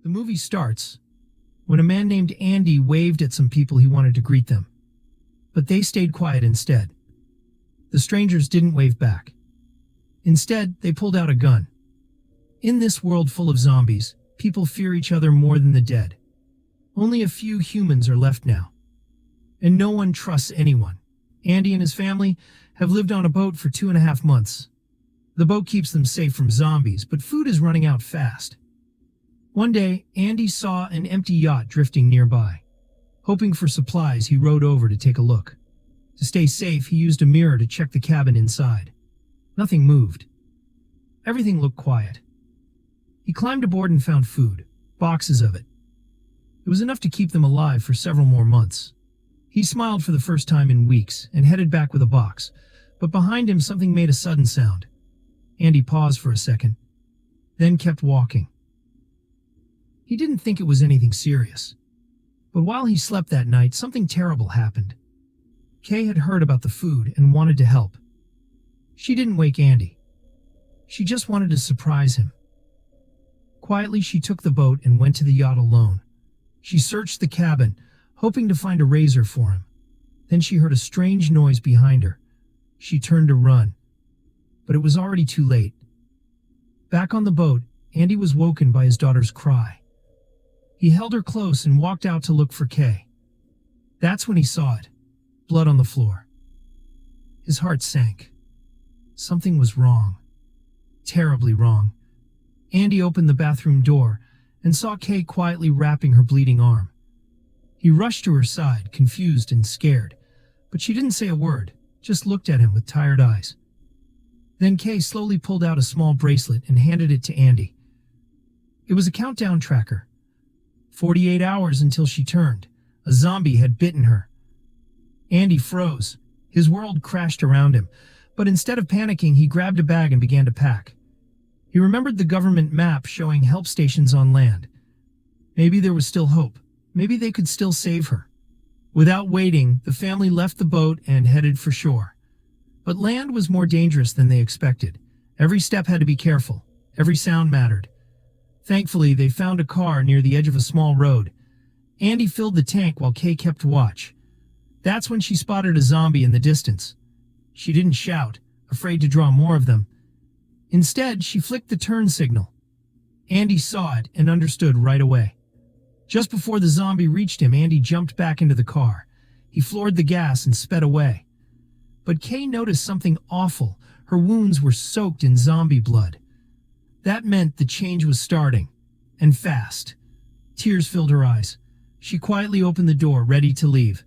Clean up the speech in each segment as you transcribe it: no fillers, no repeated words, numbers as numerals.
The movie starts when a man named Andy waved at some people he wanted to greet them, but they stayed quiet instead. The strangers didn't wave back. Instead, they pulled out a gun. In this world full of zombies, people fear each other more than the dead. Only a few humans are left now, and no one trusts anyone. Andy and his family have lived on a boat for 2.5 months. The boat keeps them safe from zombies, but food is running out fast. One day, Andy saw an empty yacht drifting nearby. Hoping for supplies, he rowed over to take a look. To stay safe, he used a mirror to check the cabin inside. Nothing moved. Everything looked quiet. He climbed aboard and found food, boxes of it. It was enough to keep them alive for several more months. He smiled for the first time in weeks and headed back with a box, but behind him something made a sudden sound. Andy paused for a second, then kept walking. He didn't think it was anything serious. But while he slept that night, something terrible happened. Kay had heard about the food and wanted to help. She didn't wake Andy. She just wanted to surprise him. Quietly, she took the boat and went to the yacht alone. She searched the cabin, hoping to find a razor for him. Then she heard a strange noise behind her. She turned to run, but it was already too late. Back on the boat, Andy was woken by his daughter's cry. He held her close and walked out to look for Kay. That's when he saw it, blood on the floor. His heart sank. Something was wrong. Terribly wrong. Andy opened the bathroom door and saw Kay quietly wrapping her bleeding arm. He rushed to her side, confused and scared, but she didn't say a word, just looked at him with tired eyes. Then Kay slowly pulled out a small bracelet and handed it to Andy. It was a countdown tracker. 48 hours until she turned. A zombie had bitten her. Andy froze. His world crashed around him, but instead of panicking, he grabbed a bag and began to pack. He remembered the government map showing help stations on land. Maybe there was still hope. Maybe they could still save her. Without waiting, the family left the boat and headed for shore. But land was more dangerous than they expected. Every step had to be careful. Every sound mattered. Thankfully, they found a car near the edge of a small road. Andy filled the tank while Kay kept watch. That's when she spotted a zombie in the distance. She didn't shout, afraid to draw more of them. Instead, she flicked the turn signal. Andy saw it and understood right away. Just before the zombie reached him, Andy jumped back into the car. He floored the gas and sped away. But Kay noticed something awful. Her wounds were soaked in zombie blood. That meant the change was starting, and fast. Tears filled her eyes. She quietly opened the door, ready to leave.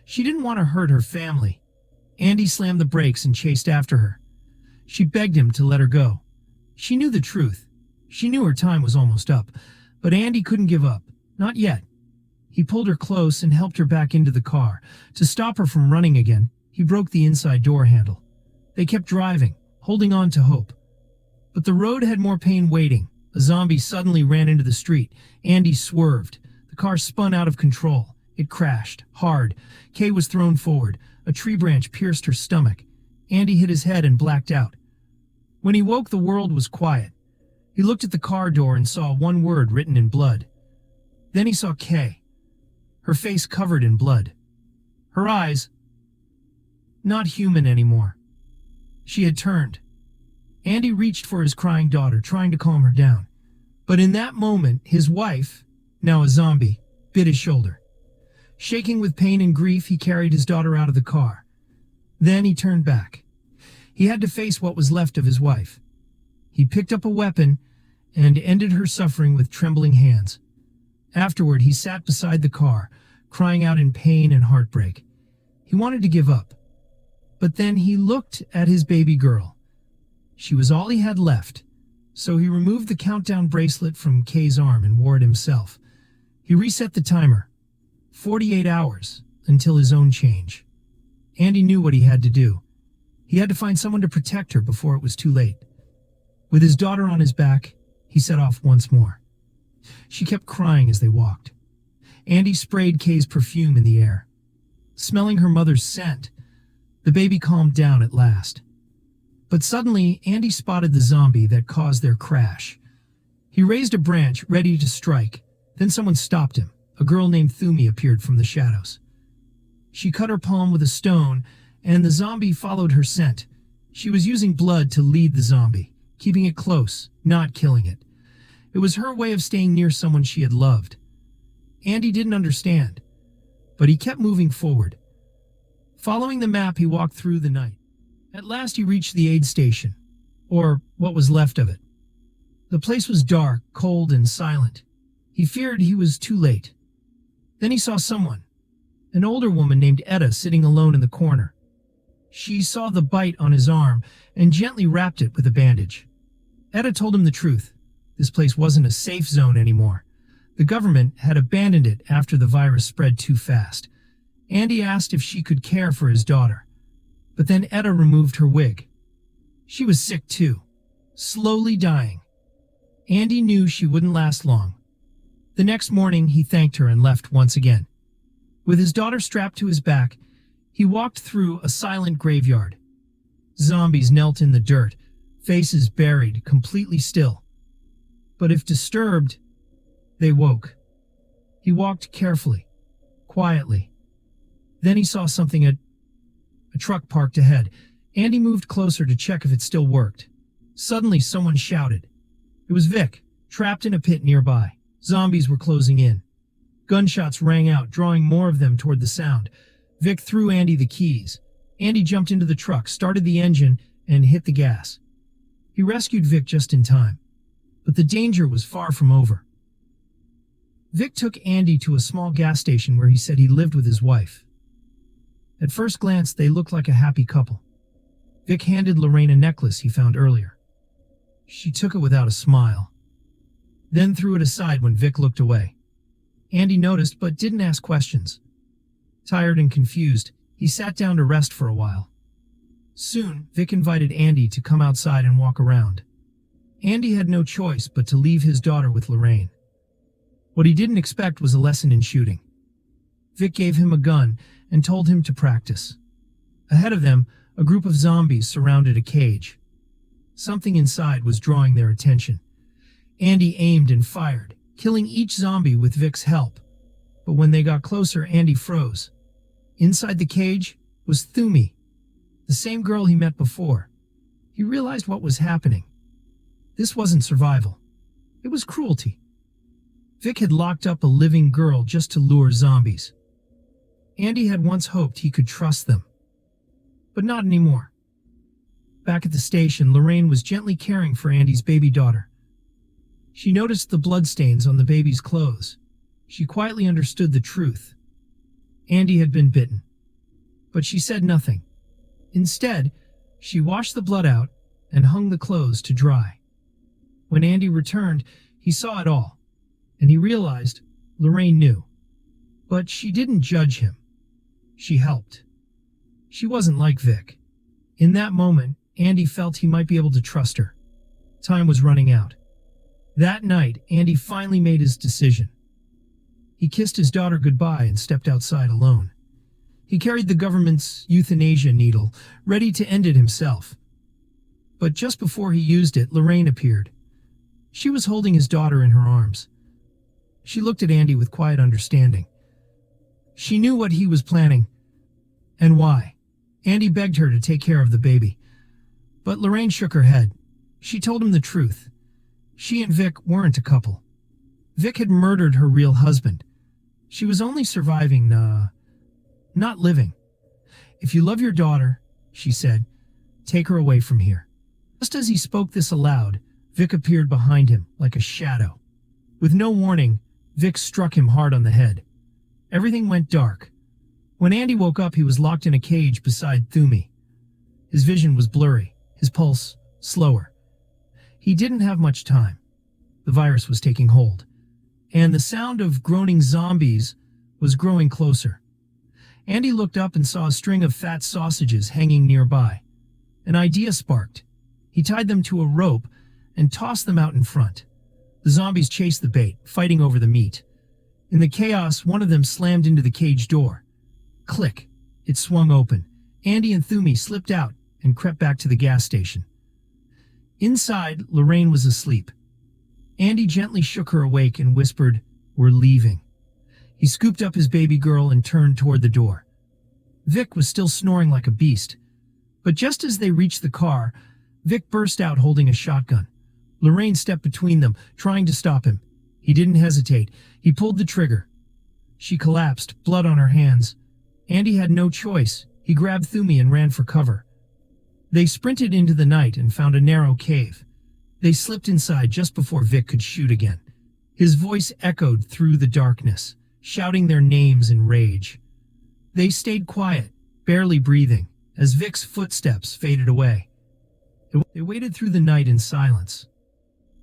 She didn't want to hurt her family. Andy slammed the brakes and chased after her. She begged him to let her go. She knew the truth. She knew her time was almost up, but Andy couldn't give up. Not yet. He pulled her close and helped her back into the car. To stop her from running again, he broke the inside door handle. They kept driving, holding on to hope. But the road had more pain waiting. A zombie suddenly ran into the street. Andy swerved. The car spun out of control. It crashed, hard. Kay was thrown forward. A tree branch pierced her stomach. Andy hit his head and blacked out. When he woke, the world was quiet. He looked at the car door and saw one word written in blood. Then he saw Kay, her face covered in blood. Her eyes, not human anymore. She had turned. Andy reached for his crying daughter, trying to calm her down. But in that moment, his wife, now a zombie, bit his shoulder. Shaking with pain and grief, he carried his daughter out of the car. Then he turned back. He had to face what was left of his wife. He picked up a weapon and ended her suffering with trembling hands. Afterward, he sat beside the car, crying out in pain and heartbreak. He wanted to give up. But then he looked at his baby girl. She was all he had left, so he removed the countdown bracelet from Kay's arm and wore it himself. He reset the timer. 48 hours until his own change. Andy knew what he had to do. He had to find someone to protect her before it was too late. With his daughter on his back, he set off once more. She kept crying as they walked. Andy sprayed Kay's perfume in the air. Smelling her mother's scent, the baby calmed down at last. But suddenly, Andy spotted the zombie that caused their crash. He raised a branch, ready to strike. Then someone stopped him. A girl named Thumi appeared from the shadows. She cut her palm with a stone, and the zombie followed her scent. She was using blood to lead the zombie, keeping it close, not killing it. It was her way of staying near someone she had loved. Andy didn't understand, but he kept moving forward. Following the map, he walked through the night. At last he reached the aid station, or what was left of it. The place was dark, cold, and silent. He feared he was too late. Then he saw someone, an older woman named Etta, sitting alone in the corner. She saw the bite on his arm and gently wrapped it with a bandage. Etta told him the truth. This place wasn't a safe zone anymore. The government had abandoned it after the virus spread too fast. Andy asked if she could care for his daughter, but then Etta removed her wig. She was sick too, slowly dying. Andy knew she wouldn't last long. The next morning, he thanked her and left once again. With his daughter strapped to his back, he walked through a silent graveyard. Zombies knelt in the dirt, faces buried, completely still. But if disturbed, they woke. He walked carefully, quietly. Then he saw something a truck parked ahead. Andy moved closer to check if it still worked. Suddenly, someone shouted. It was Vic, trapped in a pit nearby. Zombies were closing in. Gunshots rang out, drawing more of them toward the sound. Vic threw Andy the keys. Andy jumped into the truck, started the engine, and hit the gas. He rescued Vic just in time. But the danger was far from over. Vic took Andy to a small gas station where he said he lived with his wife. At first glance, they looked like a happy couple. Vic handed Lorraine a necklace he found earlier. She took it without a smile, then threw it aside when Vic looked away. Andy noticed but didn't ask questions. Tired and confused, he sat down to rest for a while. Soon, Vic invited Andy to come outside and walk around. Andy had no choice but to leave his daughter with Lorraine. What he didn't expect was a lesson in shooting. Vic gave him a gun and told him to practice. Ahead of them, a group of zombies surrounded a cage. Something inside was drawing their attention. Andy aimed and fired, killing each zombie with Vic's help. But when they got closer, Andy froze. Inside the cage was Thumi, the same girl he met before. He realized what was happening. This wasn't survival. It was cruelty. Vic had locked up a living girl just to lure zombies. Andy had once hoped he could trust them. But not anymore. Back at the station, Lorraine was gently caring for Andy's baby daughter. She noticed the bloodstains on the baby's clothes. She quietly understood the truth. Andy had been bitten. But she said nothing. Instead, she washed the blood out and hung the clothes to dry. When Andy returned, he saw it all, and he realized Lorraine knew. But she didn't judge him. She helped. She wasn't like Vic. In that moment, Andy felt he might be able to trust her. Time was running out. That night, Andy finally made his decision. He kissed his daughter goodbye and stepped outside alone. He carried the government's euthanasia needle, ready to end it himself. But just before he used it, Lorraine appeared. She was holding his daughter in her arms. She looked at Andy with quiet understanding. She knew what he was planning and why. Andy begged her to take care of the baby. But Lorraine shook her head. She told him the truth. She and Vic weren't a couple. Vic had murdered her real husband. She was only surviving, not living. If you love your daughter, she said, take her away from here. Just as he spoke this aloud, Vic appeared behind him like a shadow. With no warning, Vic struck him hard on the head. Everything went dark. When Andy woke up, he was locked in a cage beside Thumi. His vision was blurry, his pulse slower. He didn't have much time. The virus was taking hold, and the sound of groaning zombies was growing closer. Andy looked up and saw a string of fat sausages hanging nearby. An idea sparked. He tied them to a rope and tossed them out in front. The zombies chased the bait, fighting over the meat. In the chaos, one of them slammed into the cage door. Click! It swung open. Andy and Thumi slipped out and crept back to the gas station. Inside, Lorraine was asleep. Andy gently shook her awake and whispered, "We're leaving." He scooped up his baby girl and turned toward the door. Vic was still snoring like a beast, but just as they reached the car, Vic burst out holding a shotgun. Lorraine stepped between them, trying to stop him. He didn't hesitate. He pulled the trigger. She collapsed, blood on her hands. Andy had no choice. He grabbed Thumi and ran for cover. They sprinted into the night and found a narrow cave. They slipped inside just before Vic could shoot again. His voice echoed through the darkness, shouting their names in rage. They stayed quiet, barely breathing, as Vic's footsteps faded away. They waited through the night in silence.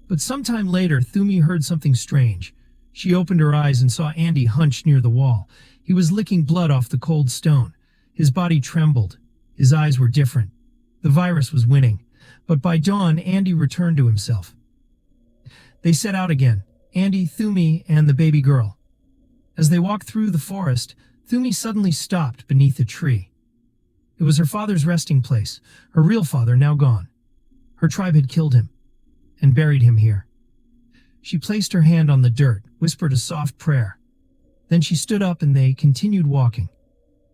But sometime later, Thumi heard something strange. She opened her eyes and saw Andy hunched near the wall. He was licking blood off the cold stone. His body trembled. His eyes were different. The virus was winning. But by dawn, Andy returned to himself. They set out again, Andy, Thumi, and the baby girl. As they walked through the forest, Thumi suddenly stopped beneath a tree. It was her father's resting place, her real father now gone. Her tribe had killed him and buried him here. She placed her hand on the dirt, whispered a soft prayer. Then she stood up and they continued walking.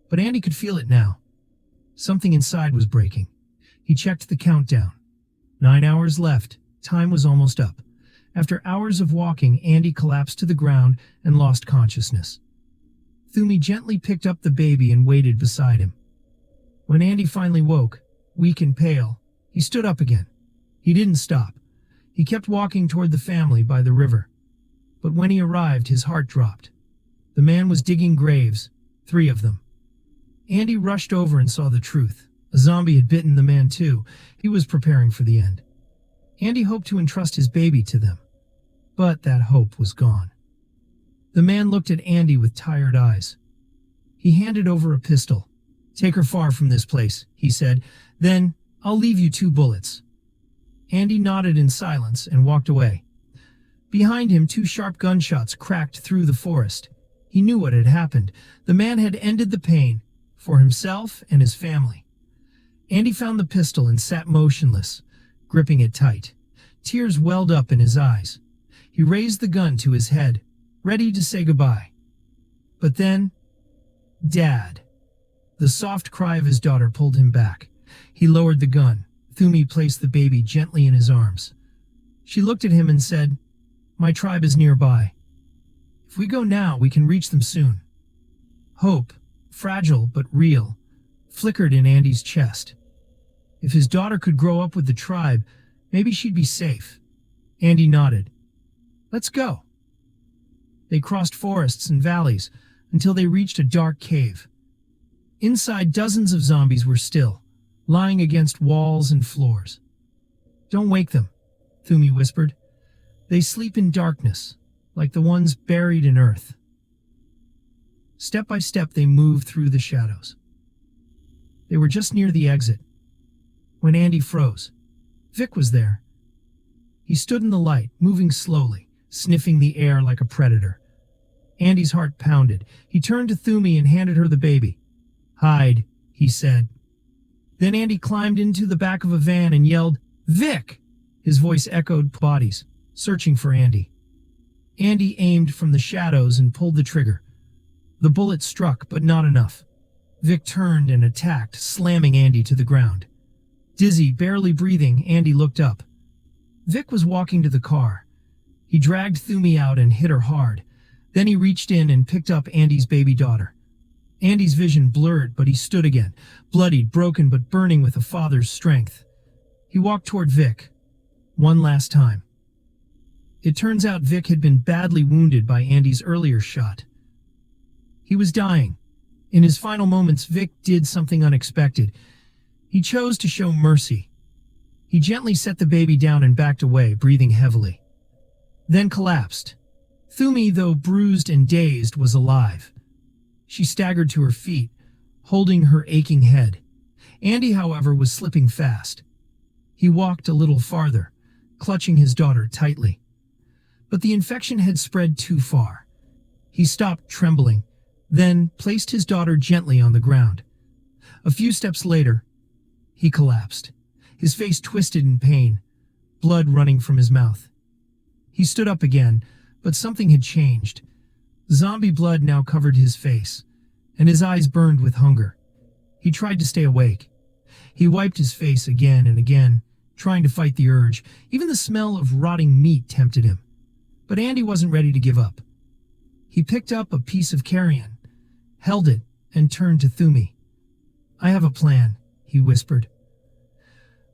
But Andy could feel it now. Something inside was breaking. He checked the countdown. 9 hours left. Time was almost up. After hours of walking, Andy collapsed to the ground and lost consciousness. Thumi gently picked up the baby and waited beside him. When Andy finally woke, weak and pale, he stood up again. He didn't stop. He kept walking toward the family by the river. But when he arrived, his heart dropped. The man was digging graves, 3 of them. Andy rushed over and saw the truth. A zombie had bitten the man too. He was preparing for the end. Andy hoped to entrust his baby to them. But that hope was gone. The man looked at Andy with tired eyes. He handed over a pistol. "Take her far from this place," he said. "Then I'll leave you 2 bullets." Andy nodded in silence and walked away. Behind him, 2 sharp gunshots cracked through the forest. He knew what had happened. The man had ended the pain for himself and his family. Andy found the pistol and sat motionless, gripping it tight. Tears welled up in his eyes. He raised the gun to his head, ready to say goodbye. But then, "Dad." The soft cry of his daughter pulled him back. He lowered the gun. Thumi placed the baby gently in his arms. She looked at him and said, "My tribe is nearby. If we go now, we can reach them soon." Hope, fragile but real, flickered in Andy's chest. If his daughter could grow up with the tribe, maybe she'd be safe. Andy nodded. "Let's go." They crossed forests and valleys until they reached a dark cave. Inside, dozens of zombies were still, lying against walls and floors. "Don't wake them," Thumi whispered. "They sleep in darkness, like the ones buried in earth." Step by step, they moved through the shadows. They were just near the exit when Andy froze. Vic was there. He stood in the light, moving slowly, sniffing the air like a predator. Andy's heart pounded. He turned to Thumi and handed her the baby. "Hide," he said. Then Andy climbed into the back of a van and yelled, "Vic!" His voice echoed bodies, searching for Andy. Andy aimed from the shadows and pulled the trigger. The bullet struck, but not enough. Vic turned and attacked, slamming Andy to the ground. Dizzy, barely breathing, Andy looked up. Vic was walking to the car. He dragged Thumi out and hit her hard. Then he reached in and picked up Andy's baby daughter. Andy's vision blurred, but he stood again, bloodied, broken, but burning with a father's strength. He walked toward Vic. One last time. It turns out Vic had been badly wounded by Andy's earlier shot. He was dying. In his final moments, Vic did something unexpected. He chose to show mercy. He gently set the baby down and backed away, breathing heavily. Then collapsed. Thumi, though bruised and dazed, was alive. She staggered to her feet, holding her aching head. Andy, however, was slipping fast. He walked a little farther, clutching his daughter tightly. But the infection had spread too far. He stopped, trembling, then placed his daughter gently on the ground. A few steps later, he collapsed, his face twisted in pain, blood running from his mouth. He stood up again, but something had changed. Zombie blood now covered his face, and his eyes burned with hunger. He tried to stay awake. He wiped his face again and again, trying to fight the urge. Even the smell of rotting meat tempted him. But Andy wasn't ready to give up. He picked up a piece of carrion, held it, and turned to Thumi. "I have a plan," he whispered.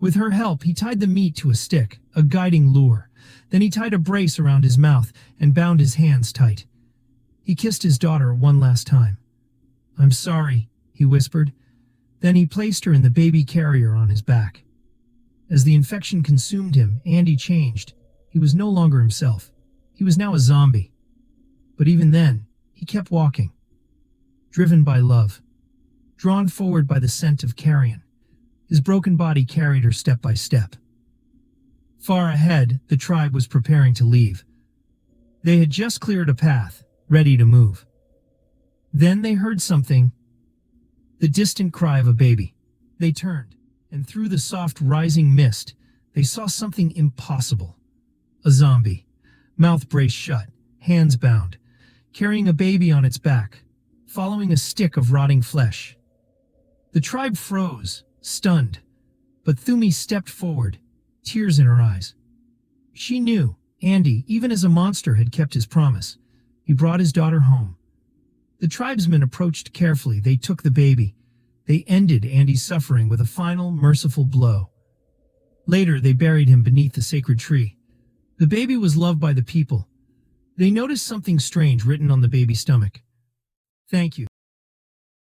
With her help, he tied the meat to a stick, a guiding lure. Then he tied a brace around his mouth and bound his hands tight. He kissed his daughter one last time. "I'm sorry," he whispered. Then he placed her in the baby carrier on his back. As the infection consumed him, Andy changed. He was no longer himself. He was now a zombie. But even then, he kept walking. Driven by love. Drawn forward by the scent of carrion. His broken body carried her step by step. Far ahead, the tribe was preparing to leave. They had just cleared a path, ready to move. Then they heard something. The distant cry of a baby. They turned, and through the soft rising mist, they saw something impossible. A zombie, mouth braced shut, hands bound, carrying a baby on its back, following a stick of rotting flesh. The tribe froze, stunned, but Thumi stepped forward, tears in her eyes. She knew Andy, even as a monster, had kept his promise. He brought his daughter home. The tribesmen approached carefully. They took the baby. They ended Andy's suffering with a final, merciful blow. Later, they buried him beneath the sacred tree. The baby was loved by the people. They noticed something strange written on the baby's stomach. "Thank you."